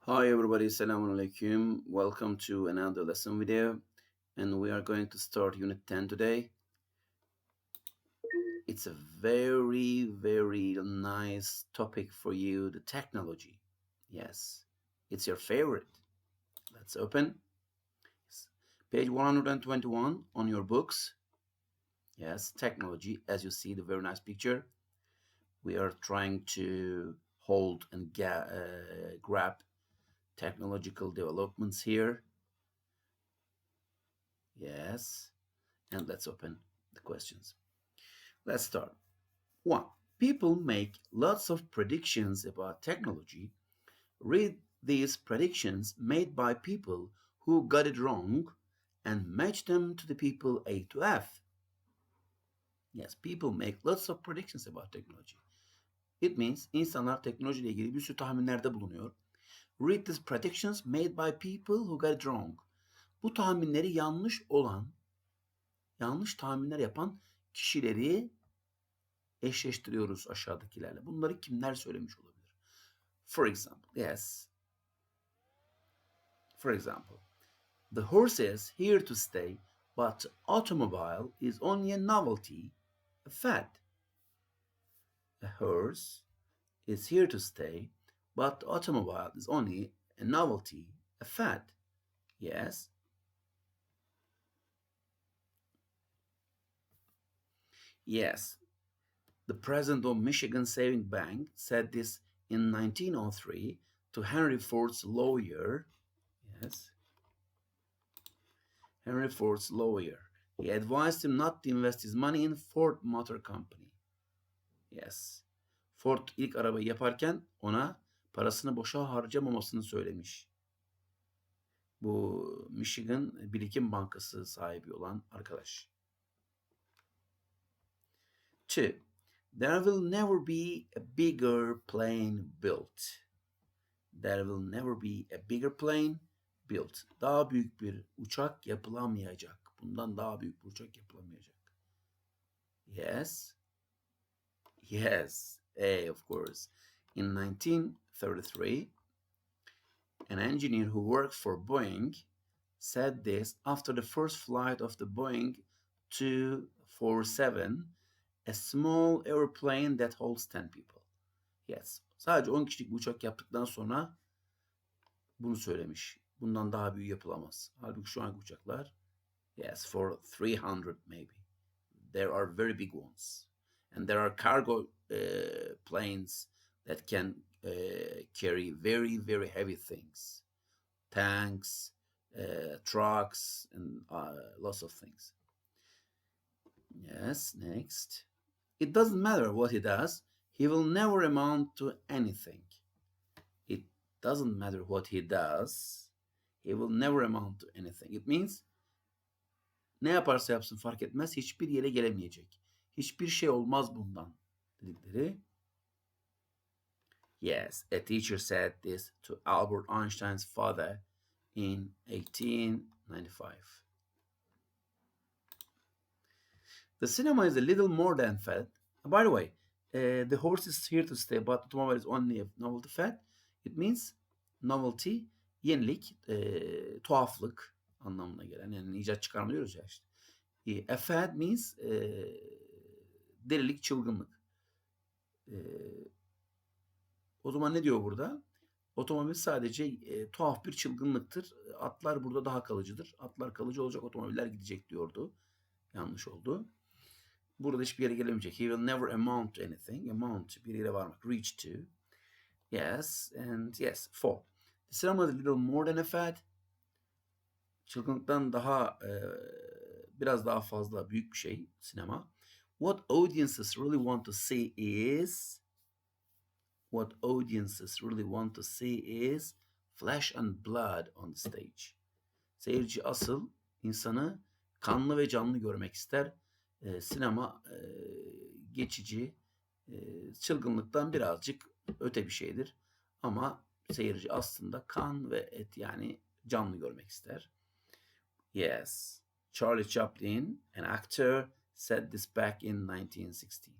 Hi everybody, Assalamu alaikum. Welcome to another lesson video, and we are going to start unit 10 today. It's a very nice topic for you, the technology. Yes, it's your favorite. Let's open. Page 121 on your books. Yes, technology, as you see the very nice picture. We are trying to hold and grab technological developments here. Yes, and let's open the questions. Let's start. 1. People make lots of predictions about technology. Read these predictions made by people who got it wrong and match them to the people A to F. Yes, people make lots of predictions about technology. It means insanlar teknolojiyle ilgili bir sürü tahminlerde bulunuyor. Read these predictions made by people who got it wrong. Bu tahminleri yanlış tahminler yapan kişileri eşleştiriyoruz aşağıdakilerle. Bunları kimler söylemiş olabilir? For example, the horse is here to stay, but the automobile is only a novelty, a fad. A horse is here to stay, but the automobile is only a novelty, a fad. Yes. Yes. The president of Michigan Savings Bank said this in 1903 to Henry Ford's lawyer. Yes. Henry Ford's lawyer. He advised him not to invest his money in Ford Motor Company. Yes. Ford ilk arabayı yaparken ona parasını boşa harcamamasını söylemiş. Bu Michigan Birikim Bankası sahibi olan arkadaş. 2. There will never be a bigger plane built. There will never be a bigger plane built. Daha büyük bir uçak yapılamayacak. Bundan daha büyük bir uçak yapılamayacak. Yes. Yes. A, of course. In 1933, an engineer who worked for Boeing said this after the first flight of the Boeing 247, a small airplane that holds 10 people. Yes. Sadece 10 kişilik bir uçak yaptıktan sonra bunu söylemiş. Bundan daha büyük yapılamaz. Halbuki şu anki uçaklar, yes, for 300 maybe. There are very big ones. And there are cargo planes that can carry very heavy things. Tanks, trucks, and lots of things. Yes, next. It doesn't matter what he does, he will never amount to anything. It doesn't matter what he does, he will never amount to anything. It means ne yaparsa yapsın fark etmez, hiçbir yere gelemeyecek. Hiçbir şey olmaz bundan dedikleri. Yes, a teacher said this to Albert Einstein's father in 1895. The cinema is a little more than fad. By the way, the horse is here to stay, but the automobile is only a novelty fad. It means novelty, yenilik, tuhaflık anlamına gelen. Yani icat çıkarma diyoruz ya işte. A fad means delilik, çılgınlık. O zaman ne diyor burada? Otomobil sadece tuhaf bir çılgınlıktır. Atlar burada daha kalıcıdır. Atlar kalıcı olacak, otomobiller gidecek diyordu. Yanlış oldu. Burada hiçbir yere gelemeyecek. He will never amount to anything. Amount, bir yere varmak. Reach to. Yes, and yes. 4. The cinema is a little more than a fad. Çılgınlıktan daha, biraz daha fazla büyük bir şey sinema. What audiences really want to see is flesh and blood on the stage. Seyirci asıl insanı kanlı ve canlı görmek ister. Sinema geçici, çılgınlıktan birazcık öte bir şeydir. Ama seyirci aslında kan ve et, yani canlı görmek ister. Yes, Charlie Chaplin, an actor, said this back in 1916.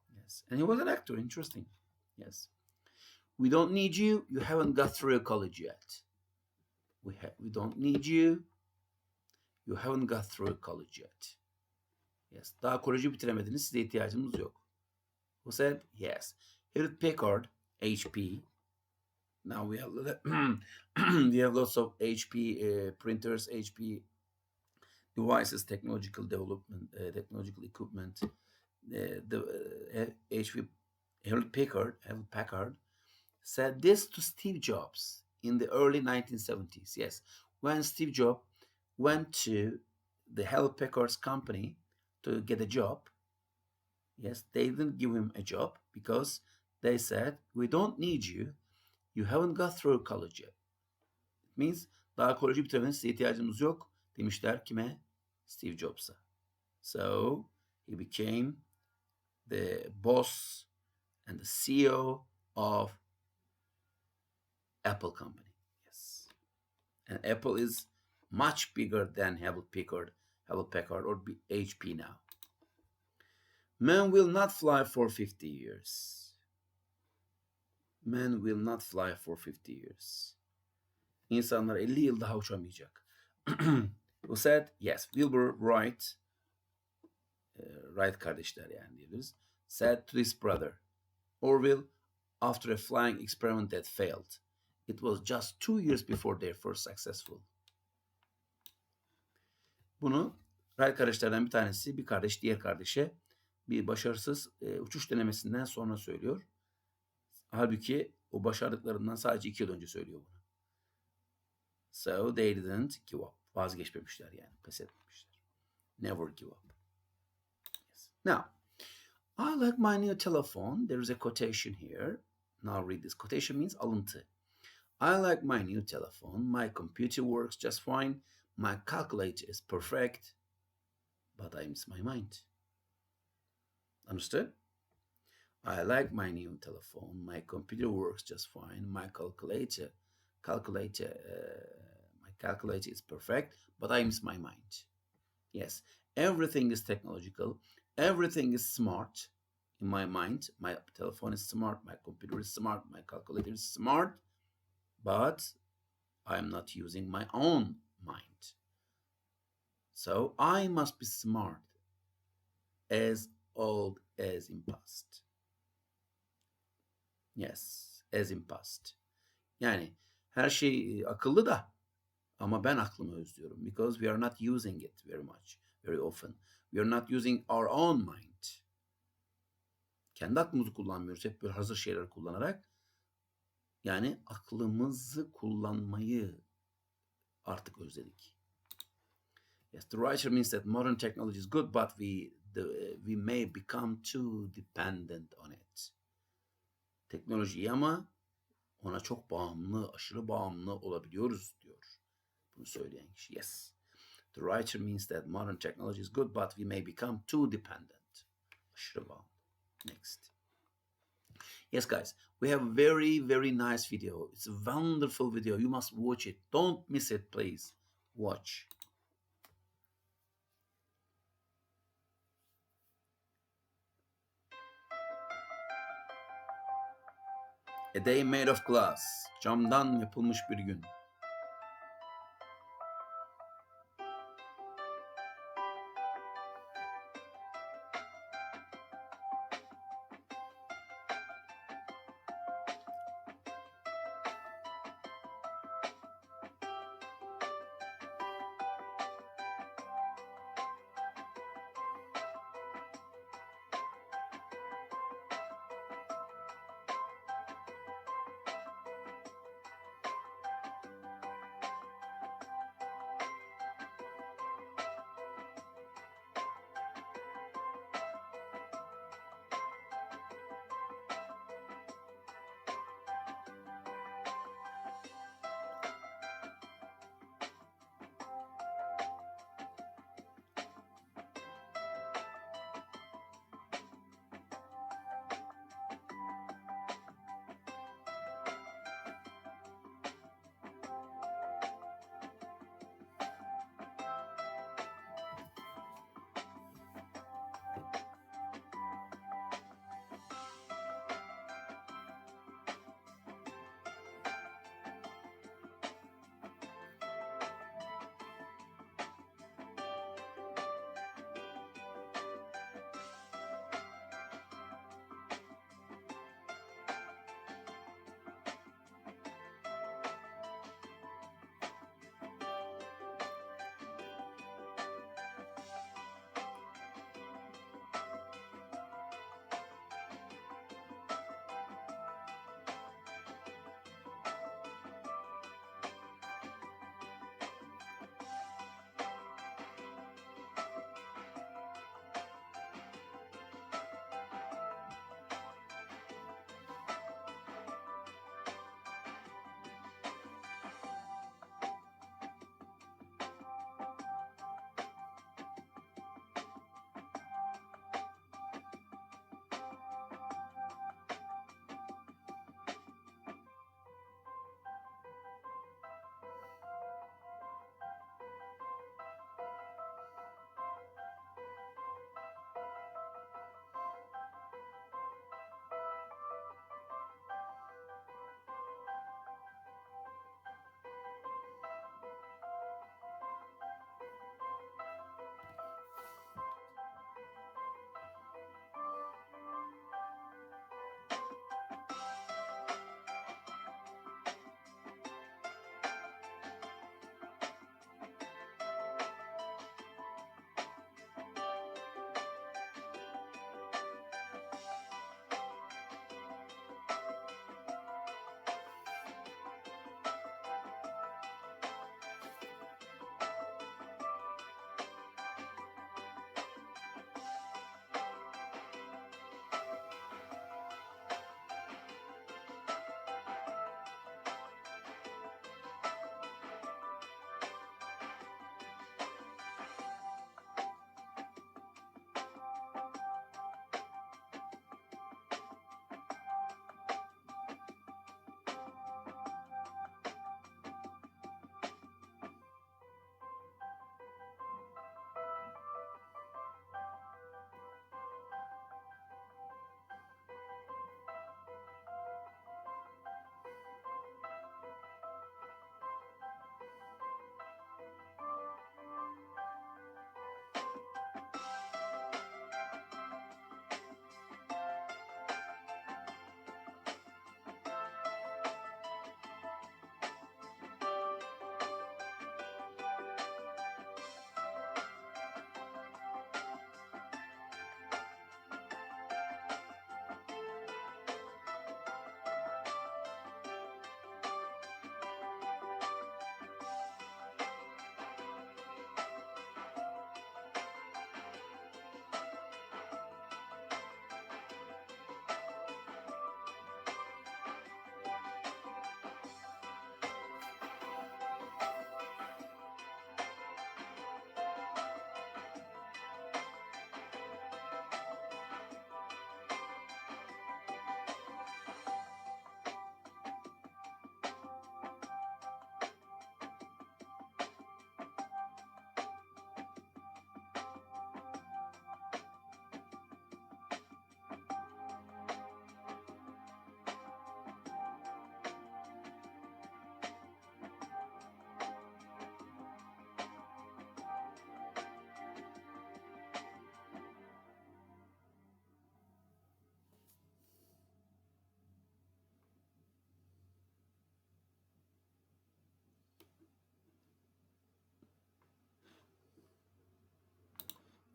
Yes, and he was an actor, interesting. Yes. We don't need you. You haven't got through college yet. We don't need you. You haven't got through college yet. Yes. Daha koleji bitiremediniz. Size ihtiyacımız yok. Who said? Yes. Hewlett Packard, HP. Now we have lots of HP printers, HP devices, technological development, technological equipment. HP Hewlett Packard said this to Steve Jobs in the early 1970s. Yes, when Steve Jobs went to the Hewlett Packard's company to get a job, yes, they didn't give him a job because they said, we don't need you. You haven't got through college yet. It means daha koleji bitirmenize size ihtiyacımız yok demişler kime? Steve Jobs'a. So he became the boss and the CEO of Apple company. Yes. And Apple is much bigger than Hewlett Packard or HP now. Men will not fly for 50 years. Men will not fly for 50 years. İnsanlar 50 yıl daha uçamayacak. Who said? Yes, Wilbur Wright. Wright kardeşler yani diyebiliriz. Said to his brother, Orville, after a flying experiment that failed. It was just 2 years before their first successful. Bunu Wright kardeşlerden bir tanesi, bir kardeş diğer kardeşe bir başarısız uçuş denemesinden sonra söylüyor. Halbuki o başardıklarından sadece 2 yıl önce söylüyor bunu. So they didn't give up. Vazgeçmemişler yani. Pes etmemişler. Never give up. Yes. Now, I like my new telephone. There is a quotation here. Now read this. Quotation means alıntı. I like my new telephone. My computer works just fine. My calculator is perfect. But I miss my mind. Understood? I like my new telephone. My computer works just fine. My calculator is perfect, but I miss my mind. Yes, everything is technological. Everything is smart in my mind. My telephone is smart. My computer is smart. My calculator is smart, but I'm not using my own mind. So I must be smart, as old as in past. Yes, as in past. Yani her şey akıllı da ama ben aklımı özlüyorum. Because we are not using it very much, very often. We are not using our own mind. Kendi aklımızı kullanmıyoruz. Hep böyle hazır şeyler kullanarak. Yani aklımızı kullanmayı artık özledik. Yes, the writer means that modern technology is good, but we may become too dependent on it. Teknoloji iyi ama ona çok bağımlı, aşırı bağımlı olabiliyoruz diyor. Bunu söyleyen kişi. Yes. The writer means that modern technology is good, but we may become too dependent. Aşırı bağımlı. Next. Yes, guys, we have a very, very nice video. It's a wonderful video. You must watch it. Don't miss it, please. Watch. A day made of glass. Camdan yapılmış bir gün.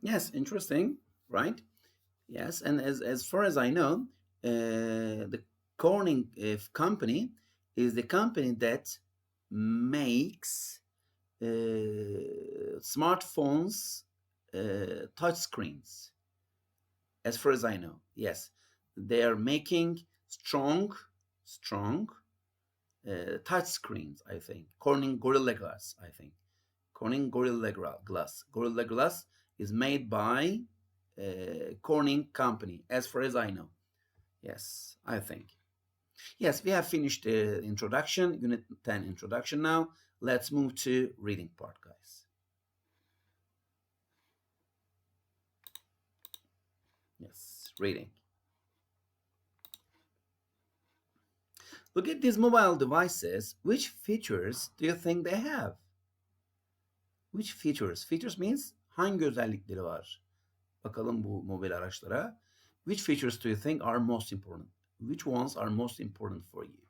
Yes, interesting, right? Yes, and as far as I know, the Corning company is the company that makes smartphones touch screens. As far as I know, yes, they are making strong touch screens. I think Corning Gorilla Glass. I think Corning Glass. Gorilla Glass is made by Corning company. As far as I know, yes, I think. Yes, we have finished the introduction, Unit 10 introduction now. Let's move to reading part, guys. Yes, reading. Look at these mobile devices. Which features do you think they have? Which features? Features means hangi özellikleri var? Bakalım bu mobil araçlara. Which features do you think are most important? Which ones are most important for you?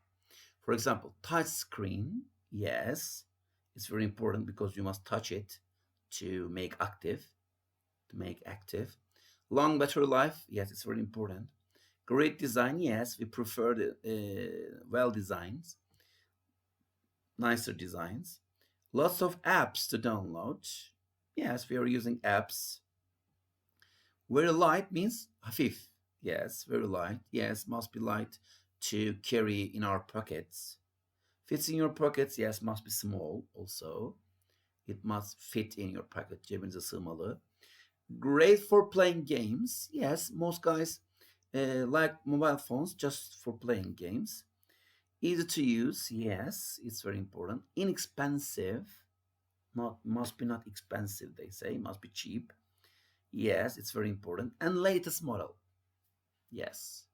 For example, touch screen. Yes, it's very important because you must touch it to make active. Long battery life. Yes, it's very important. Great design. Yes, we prefer the well designs, nicer designs. Lots of apps to download. Yes, we are using apps. Very light means hafif. Yes, very light. Yes, must be light to carry in our pockets. Fits in your pockets. Yes, must be small also. It must fit in your pocket. Cebinize sığmalı. Great for playing games. Yes, most guys like mobile phones just for playing games. Easy to use. Yes, it's very important. Inexpensive. Must be not expensive, they say. Must be cheap. Yes, it's very important. And latest model. Yes.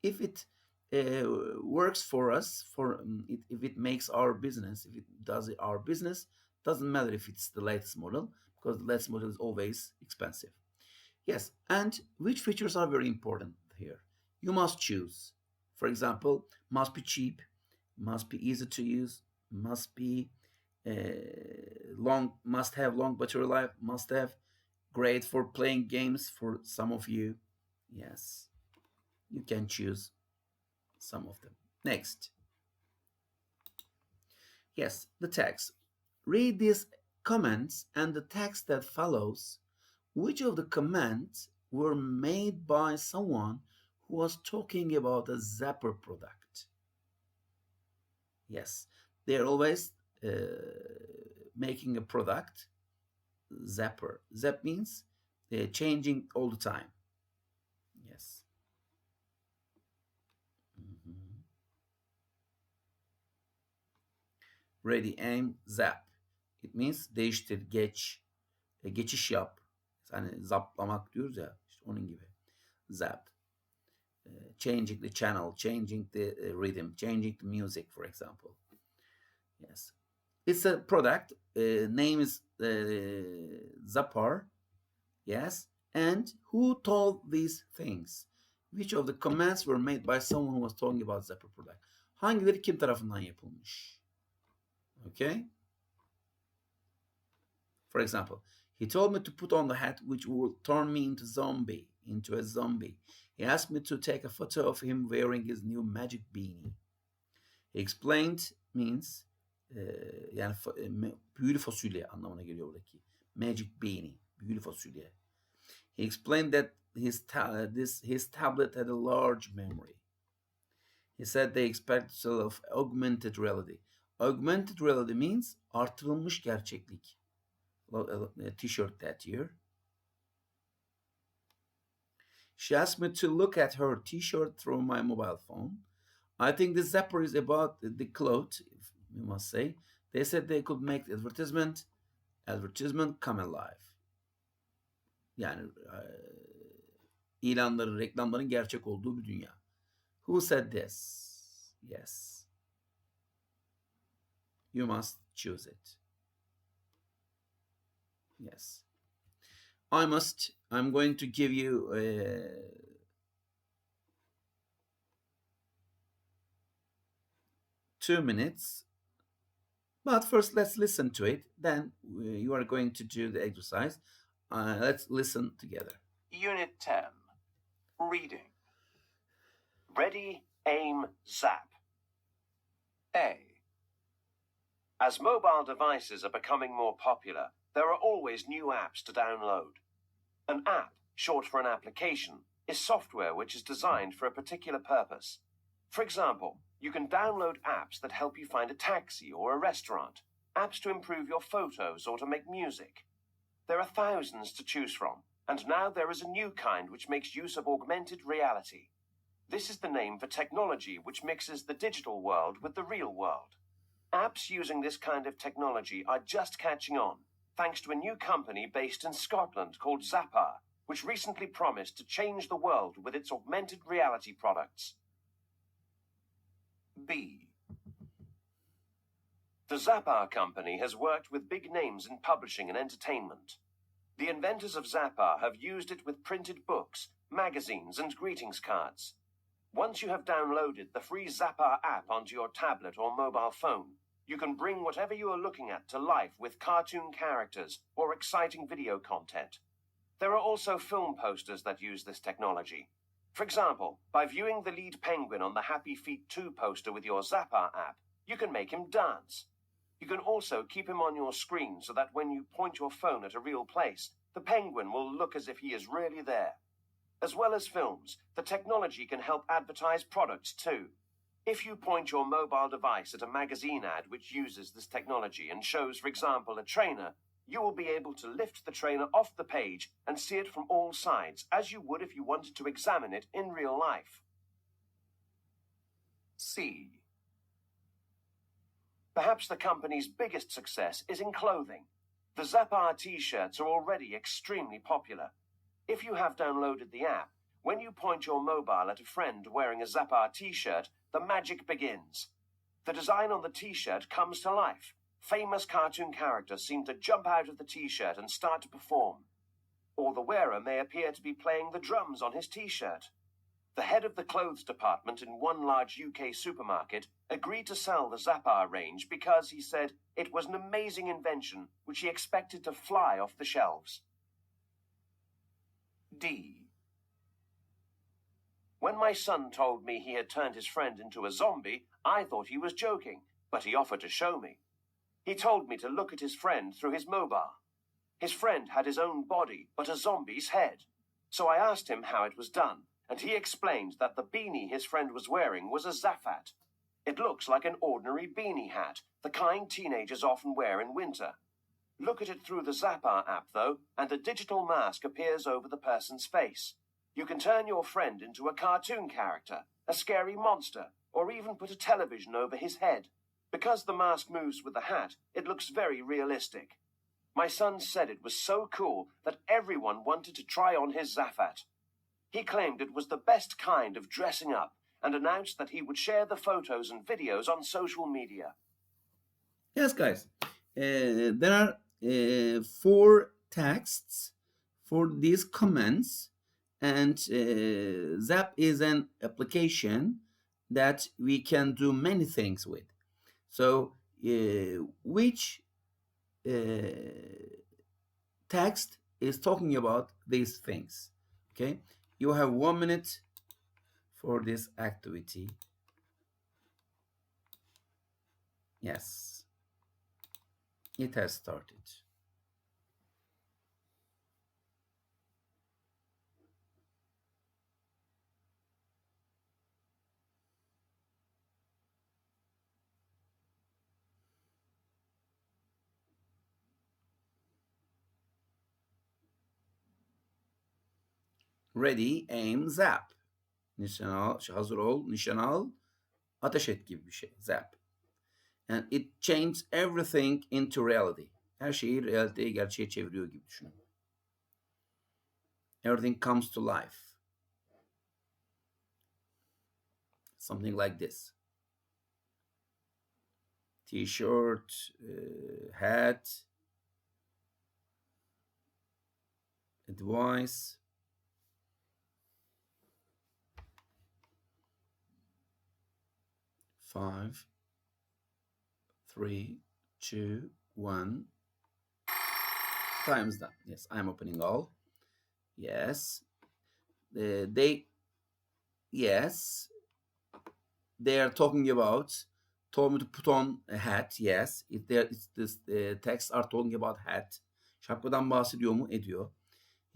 If it works for us, if it makes our business, if it does our business, doesn't matter if it's the latest model, because the latest model is always expensive. Yes, and which features are very important here? You must choose. For example, must be cheap, must be easy to use, must be must have long battery life, must have great for playing games for some of you. Yes, you can choose some of them. Next. Yes, the text. Read these comments and the text that follows. Which of the comments were made by someone who was talking about a zapper product? Yes, they're always making a product, zapper. Zap means changing all the time. Yes. Ready, aim, zap. It means değiştir, geç, geçiş yap. Hani zaplamak diyoruz ya, işte onun gibi. Zap. Changing the channel, changing the rhythm, changing the music, for example. Yes. It's a product. Name is Zapper. Yes. And who told these things? Which of the comments were made by someone who was talking about Zapper product? Hangileri kim tarafından yapılmış? Okay. For example, he told me to put on the hat which will turn me into a zombie. He asked me to take a photo of him wearing his new magic beanie. He explained means yani büyülü fasulye anlamına geliyor buradaki. Magic beanie, büyülü fasulye. He explained that his tablet had a large memory. He said they expect sort of augmented reality. Augmented reality means artırılmış gerçeklik. A t-shirt that year. She asked me to look at her t-shirt through my mobile phone. I think the zapper is about the cloth, if we must say. They said they could make the advertisement come alive. Yani ilanların, reklamların gerçek olduğu bir dünya. Who said this? Yes. You must choose it. Yes. I'm going to give you 2 minutes. But first let's listen to it. Then you are going to do the exercise. let's listen together. Unit 10. Reading. Ready, aim, zap. A. As mobile devices are becoming more popular, there are always new apps to download. An app, short for an application, is software which is designed for a particular purpose. For example, you can download apps that help you find a taxi or a restaurant, apps to improve your photos or to make music. There are thousands to choose from, and now there is a new kind which makes use of augmented reality. This is the name for technology which mixes the digital world with the real world. Apps using this kind of technology are just catching on, thanks to a new company based in Scotland called ZARIFE, which recently promised to change the world with its augmented reality products. B. The ZARIFE company has worked with big names in publishing and entertainment. The inventors of ZARIFE have used it with printed books, magazines, and greetings cards. Once you have downloaded the free ZARIFE app onto your tablet or mobile phone, you can bring whatever you are looking at to life with cartoon characters or exciting video content. There are also film posters that use this technology. For example, by viewing the lead penguin on the Happy Feet 2 poster with your ZARIFE app, you can make him dance. You can also keep him on your screen so that when you point your phone at a real place, the penguin will look as if he is really there. As well as films, the technology can help advertise products too. If you point your mobile device at a magazine ad which uses this technology and shows, for example, a trainer, you will be able to lift the trainer off the page and see it from all sides, as you would if you wanted to examine it in real life. C. Perhaps the company's biggest success is in clothing. The ZARIFE t-shirts are already extremely popular. If you have downloaded the app, when you point your mobile at a friend wearing a ZARIFE t-shirt, the magic begins. The design on the t-shirt comes to life. Famous cartoon characters seem to jump out of the t-shirt and start to perform. Or the wearer may appear to be playing the drums on his t-shirt. The head of the clothes department in one large UK supermarket agreed to sell the ZARIFE range because he said it was an amazing invention which he expected to fly off the shelves. D. When my son told me he had turned his friend into a zombie, I thought he was joking, but he offered to show me. He told me to look at his friend through his mobile. His friend had his own body, but a zombie's head. So I asked him how it was done, and he explained that the beanie his friend was wearing was a zaffat. It looks like an ordinary beanie hat, the kind teenagers often wear in winter. Look at it through the ZARIFE app, though, and a digital mask appears over the person's face. You can turn your friend into a cartoon character, a scary monster, or even put a television over his head. Because the mask moves with the hat, it looks very realistic. My son said it was so cool that everyone wanted to try on his zaffat. He claimed it was the best kind of dressing up and announced that he would share the photos and videos on social media. Yes, guys. There are 4 texts for these comments, and Zap is an application that we can do many things with. So which text is talking about these things? Okay, you have 1 minute for this activity. Yes, it has started. Ready, aim, zap. Nişan al, hazır ol, nişan al, ateş et gibi bir şey. Zap. And it changes everything into reality. Her şeyi realiteye, gerçeğe çeviriyor gibi düşünün. Everything comes to life. Something like this. T-shirt, hat, advice. Five, 3, 2, 1. Time is done. Yes, I'm opening all. Yes. Yes, they are talking about, told me to put on a hat. Yes, it's this text are talking about hat. Şapkadan bahsediyor mu? Ediyor.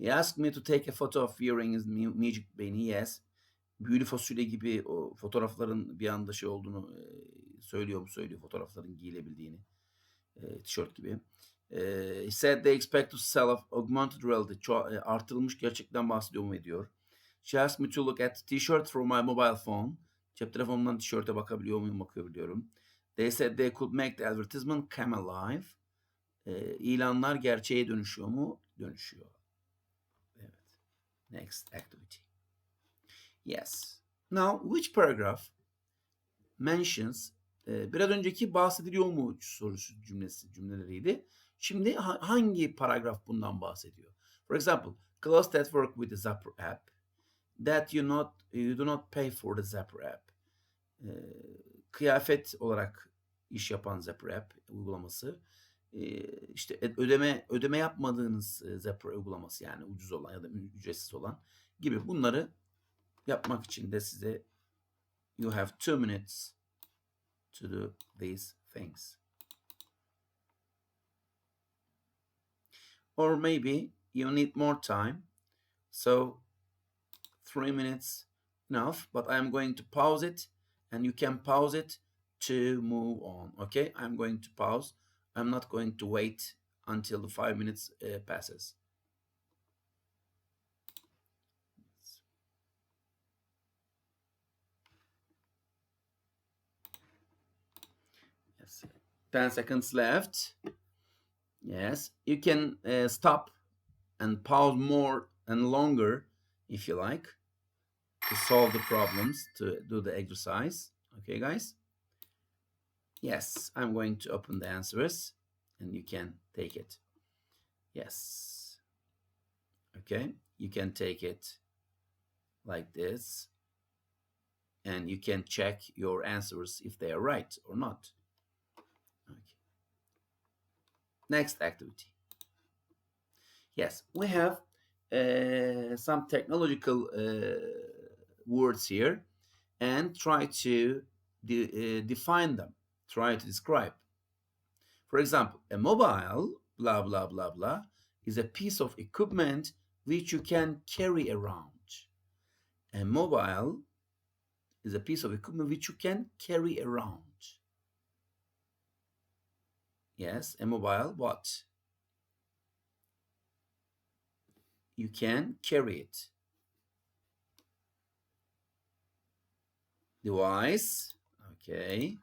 He asked me to take a photo of wearing his magic beni. Yes. Büyülü fasulye gibi o fotoğrafların bir anda şey olduğunu söylüyor fotoğrafların giyilebildiğini. Tişört gibi. He said they expect to sell augmented reality. Artırılmış gerçekten bahsediyor mu ediyor. She asked me to look at the t-shirt from my mobile phone. Cep telefonundan tişörte bakabiliyor muyum? Bakabiliyorum. They said they could make the advertisement come alive. İlanlar gerçeğe dönüşüyor mu? Dönüşüyor. Evet. Next activity. Yes. Now, which paragraph mentions biraz önceki bahsediliyor mu sorusu cümleleriydi. Şimdi hangi paragraf bundan bahsediyor? For example, clothes that work with the Zapper app, that you do not pay for the Zapper app. Kıyafet olarak iş yapan Zapper app uygulaması. İşte ödeme yapmadığınız Zapper uygulaması, yani ucuz olan ya da ücretsiz olan gibi, bunları yapmak için de size you have 2 minutes to do these things. Or maybe you need more time. So 3 minutes enough, but I'm going to pause it and you can pause it to move on. Okay, I'm going to pause. I'm not going to wait until the 5 minutes passes. Yes, 10 seconds left. Yes, you can stop and pause more and longer if you like to solve the problems, to do the exercise. Okay, guys? Yes, I'm going to open the answers and you can take it. Yes. Okay, you can take it like this and you can check your answers if they are right or not. Okay. Next activity. Yes, we have some technological words here and try to define them, try to describe. For example, a mobile, blah, blah, blah, blah, is a piece of equipment which you can carry around. A mobile is a piece of equipment which you can carry around. Yes, a mobile, what? You can carry it. Device, okay.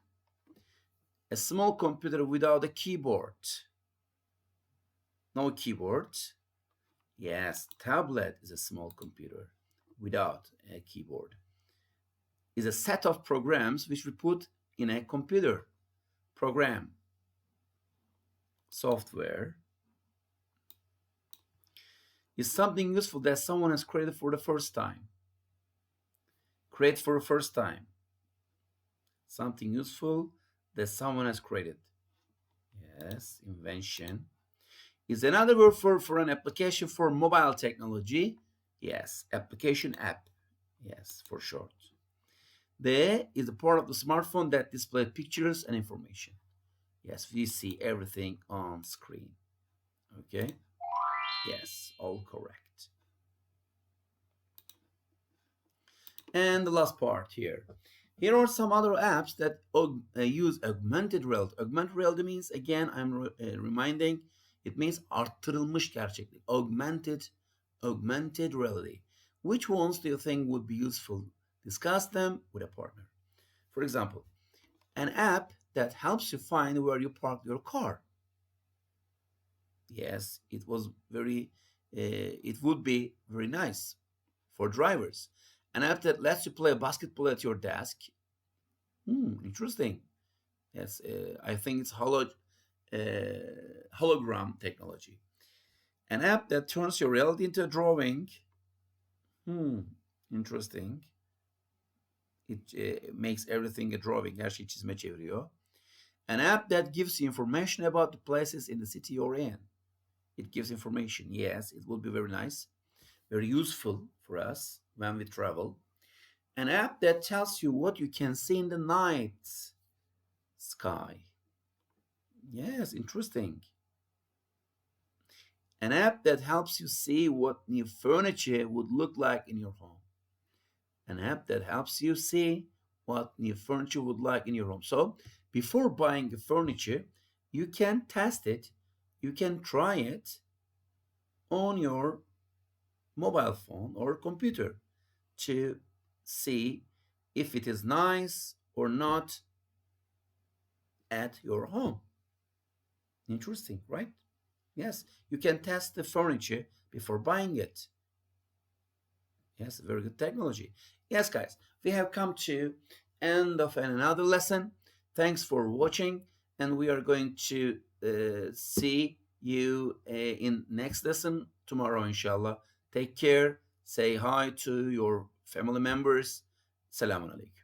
A small computer without a keyboard. No keyboard. Yes, tablet is a small computer without a keyboard. Is a set of programs which we put in a computer. Program. Software. Is something useful that someone has created for the first time. Create for the first time. Something useful that someone has created. Yes, invention. Is another word for an application for mobile technology. Yes, application, app. Yes, for short. There is a part of the smartphone that displays pictures and information. Yes, we see everything on screen. Okay. Yes, all correct. And the last part here. Here are some other apps that use augmented reality. Augmented reality means, again, I'm reminding, it means artırılmış gerçeklik. Augmented reality. Which ones do you think would be useful? Discuss them with a partner. For example, an app that helps you find where you parked your car. Yes, it would be very nice for drivers. An app that lets you play basketball at your desk. Interesting. Yes, I think it's hologram technology. An app that turns your reality into a drawing. Interesting. It makes everything a drawing. Her şeyi çizime çeviriyor. An app that gives you information about the places in the city you're in. It gives information. Yes, it will be very nice, very useful for us when we travel. An app that tells you what you can see in the night sky. Yes, interesting. An app that helps you see what new furniture would look like in your home. An app that helps you see what new furniture would like in your home. So before buying a furniture, you can test it, you can try it on your mobile phone or computer to see if it is nice or not at your home. Interesting, right? Yes, you can test the furniture before buying it. Yes, very good technology. Yes, guys, we have come to end of another lesson. Thanks for watching, and we are going to see you in next lesson tomorrow, inshallah. Take care. Say hi to your family members. Selamun alaikum.